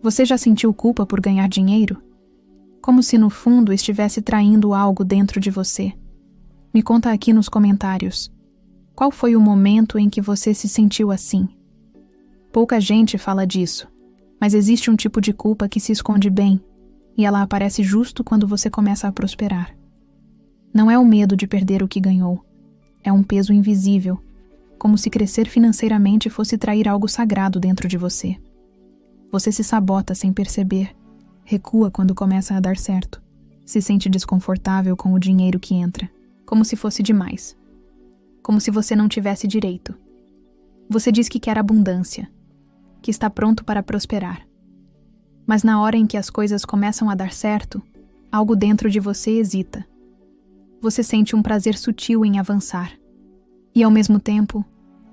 Você já sentiu culpa por ganhar dinheiro? Como se no fundo estivesse traindo algo dentro de você. Me conta aqui nos comentários. Qual foi o momento em que você se sentiu assim? Pouca gente fala disso, mas existe um tipo de culpa que se esconde bem, e ela aparece justo quando você começa a prosperar. Não é o medo de perder o que ganhou, é um peso invisível, como se crescer financeiramente fosse trair algo sagrado dentro de você. Você se sabota sem perceber, recua quando começa a dar certo, se sente desconfortável com o dinheiro que entra, como se fosse demais, como se você não tivesse direito. Você diz que quer abundância, que está pronto para prosperar. Mas na hora em que as coisas começam a dar certo, algo dentro de você hesita. Você sente um prazer sutil em avançar, e ao mesmo tempo,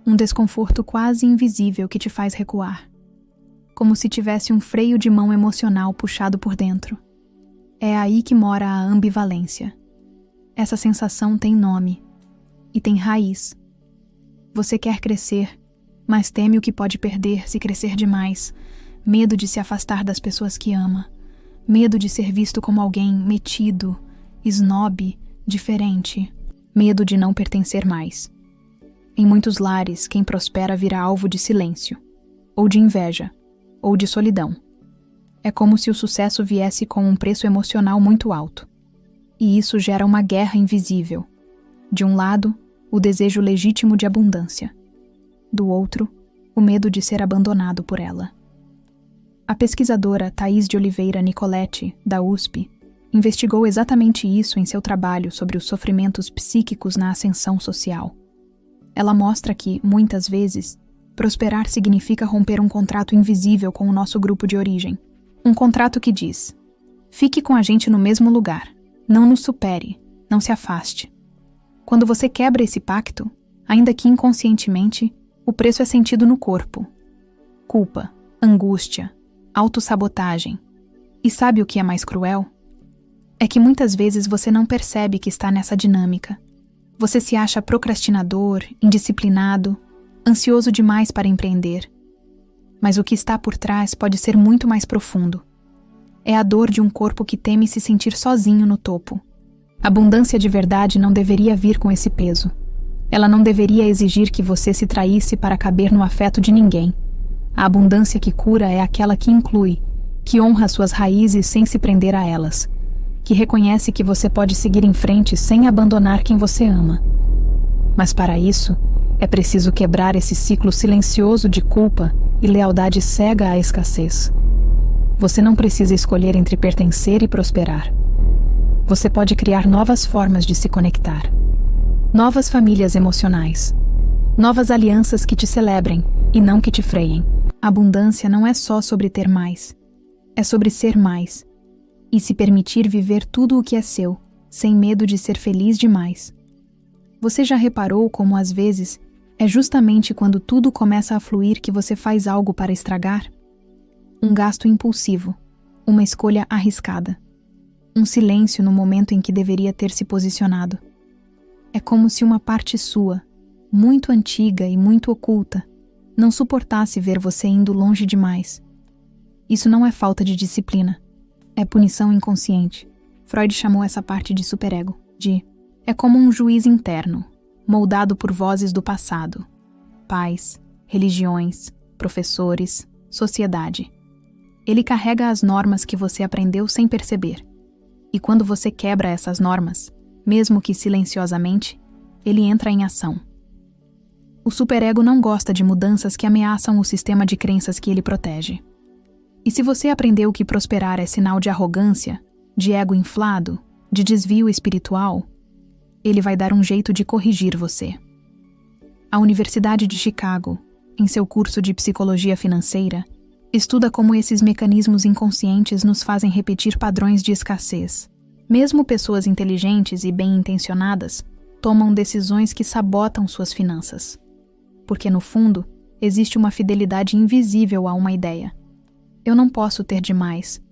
um desconforto quase invisível que te faz recuar, como se tivesse um freio de mão emocional puxado por dentro. É aí que mora a ambivalência. Essa sensação tem nome, e tem raiz. Você quer crescer, mas teme o que pode perder se crescer demais, medo de se afastar das pessoas que ama, medo de ser visto como alguém metido, snob, diferente, medo de não pertencer mais. Em muitos lares, quem prospera vira alvo de silêncio, ou de inveja, ou de solidão. É como se o sucesso viesse com um preço emocional muito alto. E isso gera uma guerra invisível. De um lado, o desejo legítimo de abundância. Do outro, o medo de ser abandonado por ela. A pesquisadora Thaís de Oliveira Nicoletti, da USP, investigou exatamente isso em seu trabalho sobre os sofrimentos psíquicos na ascensão social. Ela mostra que, muitas vezes, prosperar significa romper um contrato invisível com o nosso grupo de origem. Um contrato que diz: fique com a gente no mesmo lugar, não nos supere, não se afaste. Quando você quebra esse pacto, ainda que inconscientemente, o preço é sentido no corpo. Culpa, angústia, autossabotagem. E sabe o que é mais cruel? É que muitas vezes você não percebe que está nessa dinâmica. Você se acha procrastinador, indisciplinado, ansioso demais para empreender. Mas o que está por trás pode ser muito mais profundo. É a dor de um corpo que teme se sentir sozinho no topo. A abundância de verdade não deveria vir com esse peso. Ela não deveria exigir que você se traísse para caber no afeto de ninguém. A abundância que cura é aquela que inclui, que honra suas raízes sem se prender a elas, que reconhece que você pode seguir em frente sem abandonar quem você ama. Mas para isso, é preciso quebrar esse ciclo silencioso de culpa e lealdade cega à escassez. Você não precisa escolher entre pertencer e prosperar. Você pode criar novas formas de se conectar. Novas famílias emocionais. Novas alianças que te celebrem e não que te freiem. A abundância não é só sobre ter mais. É sobre ser mais. E se permitir viver tudo o que é seu, sem medo de ser feliz demais. Você já reparou como, às vezes, é justamente quando tudo começa a fluir que você faz algo para estragar? Um gasto impulsivo, uma escolha arriscada, um silêncio no momento em que deveria ter se posicionado. É como se uma parte sua, muito antiga e muito oculta, não suportasse ver você indo longe demais. Isso não é falta de disciplina. É punição inconsciente. Freud chamou essa parte de superego, é como um juiz interno, moldado por vozes do passado. Pais, religiões, professores, sociedade. Ele carrega as normas que você aprendeu sem perceber. E quando você quebra essas normas, mesmo que silenciosamente, ele entra em ação. O superego não gosta de mudanças que ameaçam o sistema de crenças que ele protege. E se você aprendeu que prosperar é sinal de arrogância, de ego inflado, de desvio espiritual, ele vai dar um jeito de corrigir você. A Universidade de Chicago, em seu curso de psicologia financeira, estuda como esses mecanismos inconscientes nos fazem repetir padrões de escassez. Mesmo pessoas inteligentes e bem-intencionadas tomam decisões que sabotam suas finanças. Porque, no fundo, existe uma fidelidade invisível a uma ideia. Eu não posso ter demais.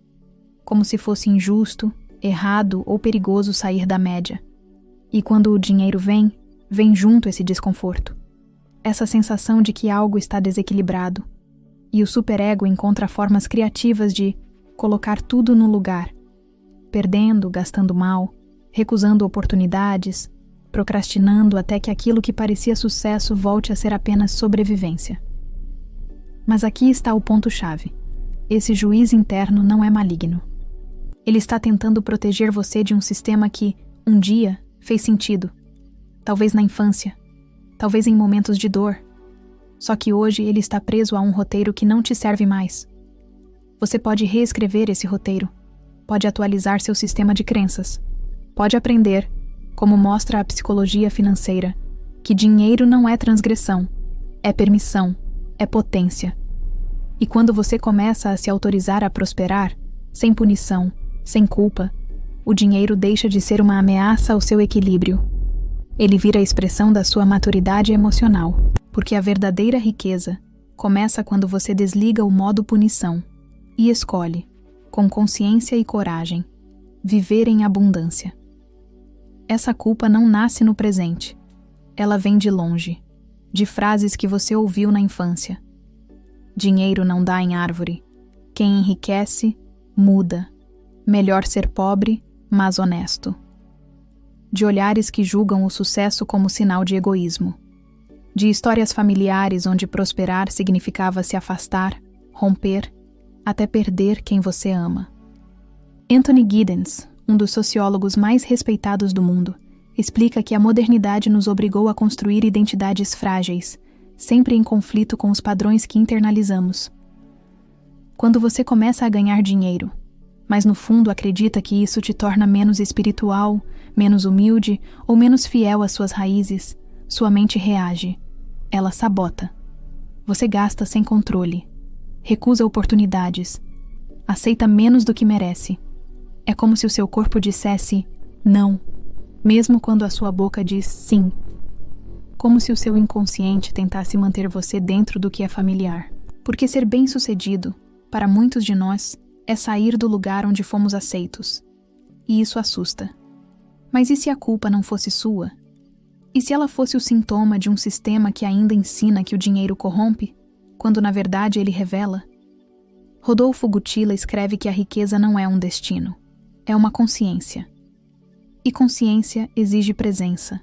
Como se fosse injusto, errado ou perigoso sair da média. E quando o dinheiro vem junto esse desconforto. Essa sensação de que algo está desequilibrado. E o superego encontra formas criativas de colocar tudo no lugar, perdendo, gastando mal, recusando oportunidades, procrastinando até que aquilo que parecia sucesso volte a ser apenas sobrevivência. Mas aqui está o ponto-chave. Esse juiz interno não é maligno. Ele está tentando proteger você de um sistema que, um dia, fez sentido. Talvez na infância, talvez em momentos de dor. Só que hoje ele está preso a um roteiro que não te serve mais. Você pode reescrever esse roteiro, pode atualizar seu sistema de crenças, pode aprender, como mostra a psicologia financeira, que dinheiro não é transgressão, é permissão, é potência. E quando você começa a se autorizar a prosperar, sem punição, sem culpa, o dinheiro deixa de ser uma ameaça ao seu equilíbrio. Ele vira a expressão da sua maturidade emocional, porque a verdadeira riqueza começa quando você desliga o modo punição e escolhe, com consciência e coragem, viver em abundância. Essa culpa não nasce no presente. Ela vem de longe, de frases que você ouviu na infância. Dinheiro não dá em árvore. Quem enriquece, muda. Melhor ser pobre, mas honesto. De olhares que julgam o sucesso como sinal de egoísmo. De histórias familiares onde prosperar significava se afastar, romper, até perder quem você ama. Anthony Giddens, um dos sociólogos mais respeitados do mundo, explica que a modernidade nos obrigou a construir identidades frágeis, sempre em conflito com os padrões que internalizamos. Quando você começa a ganhar dinheiro, mas no fundo acredita que isso te torna menos espiritual, menos humilde ou menos fiel às suas raízes, sua mente reage. Ela sabota. Você gasta sem controle, recusa oportunidades, aceita menos do que merece. É como se o seu corpo dissesse não, mesmo quando a sua boca diz sim. Como se o seu inconsciente tentasse manter você dentro do que é familiar. Porque ser bem-sucedido, para muitos de nós, é sair do lugar onde fomos aceitos. E isso assusta. Mas e se a culpa não fosse sua? E se ela fosse o sintoma de um sistema que ainda ensina que o dinheiro corrompe, quando na verdade ele revela? Rodolfo Gutila escreve que a riqueza não é um destino, é uma consciência. E consciência exige presença,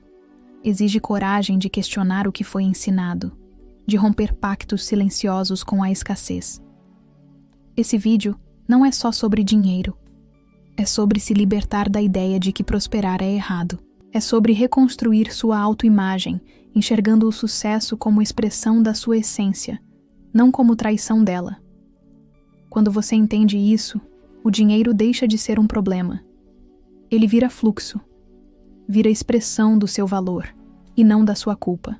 exige coragem de questionar o que foi ensinado, de romper pactos silenciosos com a escassez. Esse vídeo não é só sobre dinheiro. É sobre se libertar da ideia de que prosperar é errado. É sobre reconstruir sua autoimagem, enxergando o sucesso como expressão da sua essência, não como traição dela. Quando você entende isso, o dinheiro deixa de ser um problema. Ele vira fluxo, vira expressão do seu valor, e não da sua culpa.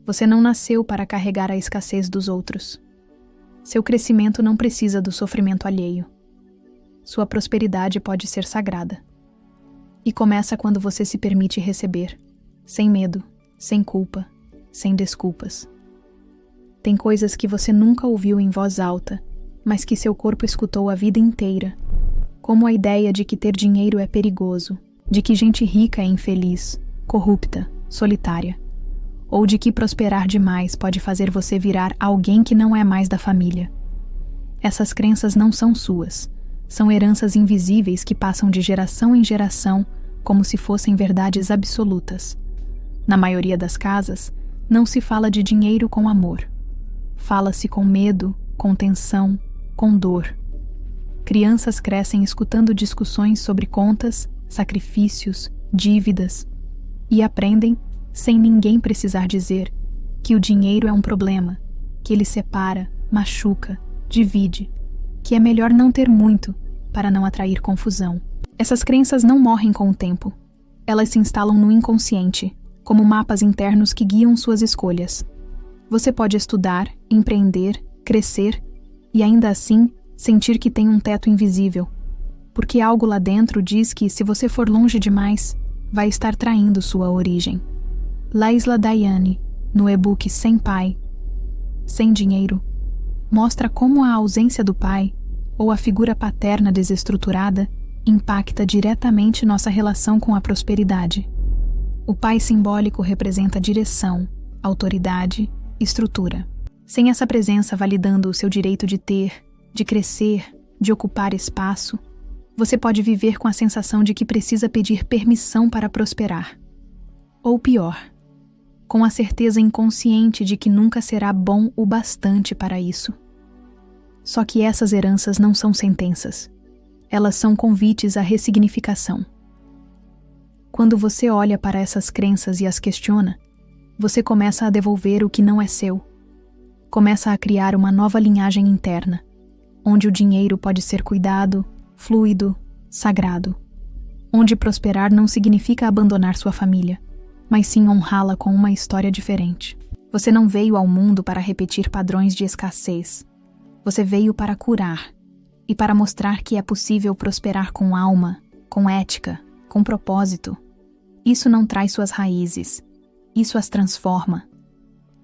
Você não nasceu para carregar a escassez dos outros. Seu crescimento não precisa do sofrimento alheio. Sua prosperidade pode ser sagrada. E começa quando você se permite receber, sem medo, sem culpa, sem desculpas. Tem coisas que você nunca ouviu em voz alta, mas que seu corpo escutou a vida inteira, como a ideia de que ter dinheiro é perigoso, de que gente rica é infeliz, corrupta, solitária, ou de que prosperar demais pode fazer você virar alguém que não é mais da família. Essas crenças não são suas, são heranças invisíveis que passam de geração em geração como se fossem verdades absolutas. Na maioria das casas, não se fala de dinheiro com amor. Fala-se com medo, com tensão, com dor. Crianças crescem escutando discussões sobre contas, sacrifícios, dívidas, e aprendem, sem ninguém precisar dizer, que o dinheiro é um problema, que ele separa, machuca, divide, que é melhor não ter muito para não atrair confusão. Essas crenças não morrem com o tempo. Elas se instalam no inconsciente, como mapas internos que guiam suas escolhas. Você pode estudar, empreender, crescer e ainda assim sentir que tem um teto invisível, porque algo lá dentro diz que se você for longe demais, vai estar traindo sua origem. Laisla Dayani, no e-book Sem Pai, Sem Dinheiro, mostra como a ausência do pai, ou a figura paterna desestruturada, impacta diretamente nossa relação com a prosperidade. O pai simbólico representa direção, autoridade, estrutura. Sem essa presença validando o seu direito de ter, de crescer, de ocupar espaço, você pode viver com a sensação de que precisa pedir permissão para prosperar. Ou pior, com a certeza inconsciente de que nunca será bom o bastante para isso. Só que essas heranças não são sentenças. Elas são convites à ressignificação. Quando você olha para essas crenças e as questiona, você começa a devolver o que não é seu. Começa a criar uma nova linhagem interna, onde o dinheiro pode ser cuidado, fluido, sagrado. Onde prosperar não significa abandonar sua família, mas sim honrá-la com uma história diferente. Você não veio ao mundo para repetir padrões de escassez. Você veio para curar e para mostrar que é possível prosperar com alma, com ética, com propósito. Isso não traz suas raízes. Isso as transforma.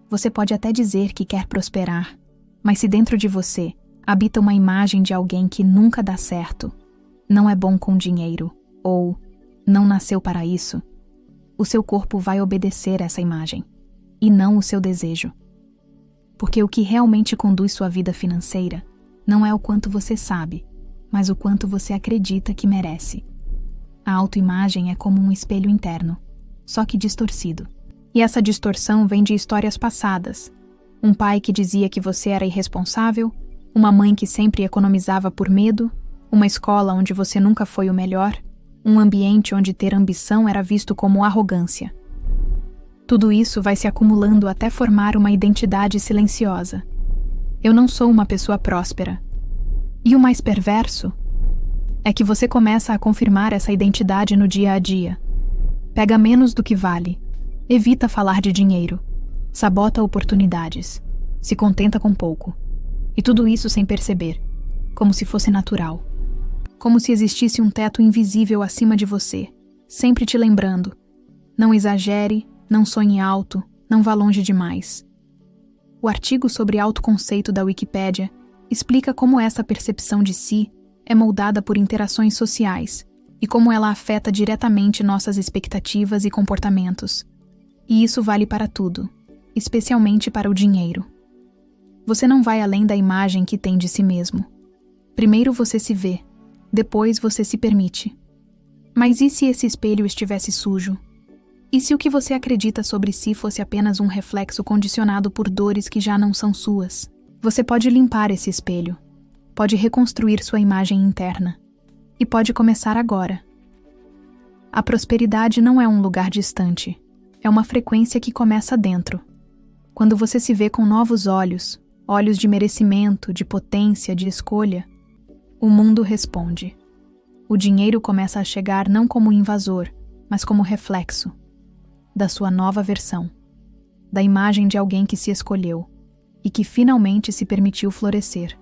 Você pode até dizer que quer prosperar, mas se dentro de você habita uma imagem de alguém que nunca dá certo, não é bom com dinheiro, ou não nasceu para isso, o seu corpo vai obedecer essa imagem, e não o seu desejo. Porque o que realmente conduz sua vida financeira não é o quanto você sabe, mas o quanto você acredita que merece. A autoimagem é como um espelho interno, só que distorcido. E essa distorção vem de histórias passadas. Um pai que dizia que você era irresponsável, uma mãe que sempre economizava por medo, uma escola onde você nunca foi o melhor, um ambiente onde ter ambição era visto como arrogância. Tudo isso vai se acumulando até formar uma identidade silenciosa. Eu não sou uma pessoa próspera. E o mais perverso é que você começa a confirmar essa identidade no dia a dia. Pega menos do que vale. Evita falar de dinheiro, sabota oportunidades, se contenta com pouco. E tudo isso sem perceber, como se fosse natural. Como se existisse um teto invisível acima de você, sempre te lembrando. Não exagere, não sonhe alto, não vá longe demais. O artigo sobre autoconceito da Wikipédia explica como essa percepção de si é moldada por interações sociais e como ela afeta diretamente nossas expectativas e comportamentos. E isso vale para tudo, especialmente para o dinheiro. Você não vai além da imagem que tem de si mesmo. Primeiro você se vê, depois você se permite. Mas e se esse espelho estivesse sujo? E se o que você acredita sobre si fosse apenas um reflexo condicionado por dores que já não são suas? Você pode limpar esse espelho, pode reconstruir sua imagem interna, e pode começar agora. A prosperidade não é um lugar distante. É uma frequência que começa dentro. Quando você se vê com novos olhos, olhos de merecimento, de potência, de escolha, o mundo responde. O dinheiro começa a chegar não como invasor, mas como reflexo da sua nova versão, da imagem de alguém que se escolheu e que finalmente se permitiu florescer.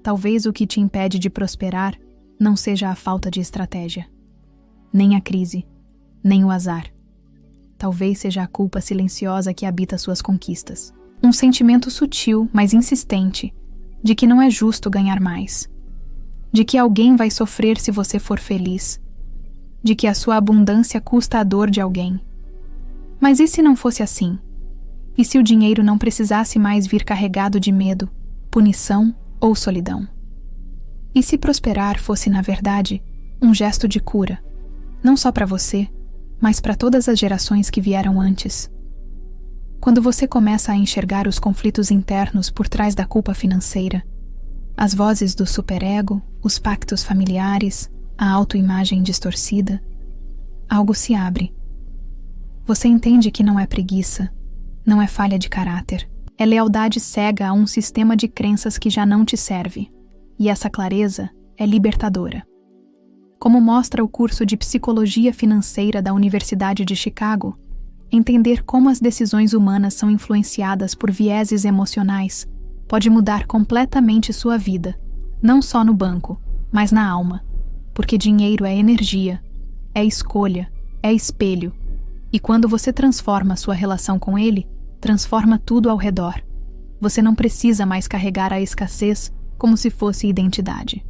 Talvez o que te impede de prosperar não seja a falta de estratégia, nem a crise, nem o azar. Talvez seja a culpa silenciosa que habita suas conquistas. Um sentimento sutil, mas insistente, de que não é justo ganhar mais. De que alguém vai sofrer se você for feliz. De que a sua abundância custa a dor de alguém. Mas e se não fosse assim? E se o dinheiro não precisasse mais vir carregado de medo, punição ou solidão? E se prosperar fosse, na verdade, um gesto de cura, não só para você, mas para todas as gerações que vieram antes? Quando você começa a enxergar os conflitos internos por trás da culpa financeira, as vozes do superego, os pactos familiares, a autoimagem distorcida, algo se abre. Você entende que não é preguiça, não é falha de caráter, é lealdade cega a um sistema de crenças que já não te serve, e essa clareza é libertadora. Como mostra o curso de Psicologia Financeira da Universidade de Chicago, entender como as decisões humanas são influenciadas por vieses emocionais pode mudar completamente sua vida, não só no banco, mas na alma, porque dinheiro é energia, é escolha, é espelho, e quando você transforma sua relação com ele, transforma tudo ao redor. Você não precisa mais carregar a escassez como se fosse identidade.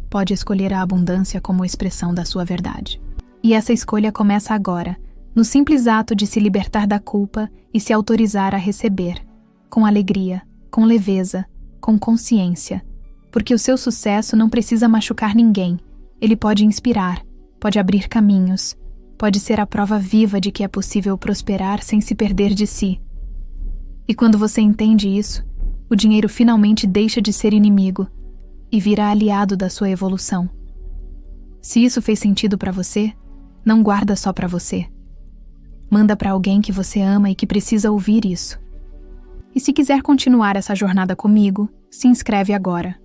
Pode escolher a abundância como expressão da sua verdade. E essa escolha começa agora, no simples ato de se libertar da culpa e se autorizar a receber, com alegria, com leveza, com consciência, porque o seu sucesso não precisa machucar ninguém, ele pode inspirar, pode abrir caminhos, pode ser a prova viva de que é possível prosperar sem se perder de si. E quando você entende isso, o dinheiro finalmente deixa de ser inimigo e vira aliado da sua evolução. Se isso fez sentido para você, não guarda só para você. Manda para alguém que você ama e que precisa ouvir isso. E se quiser continuar essa jornada comigo, se inscreve agora,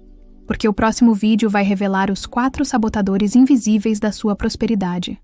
porque o próximo vídeo vai revelar os 4 sabotadores invisíveis da sua prosperidade.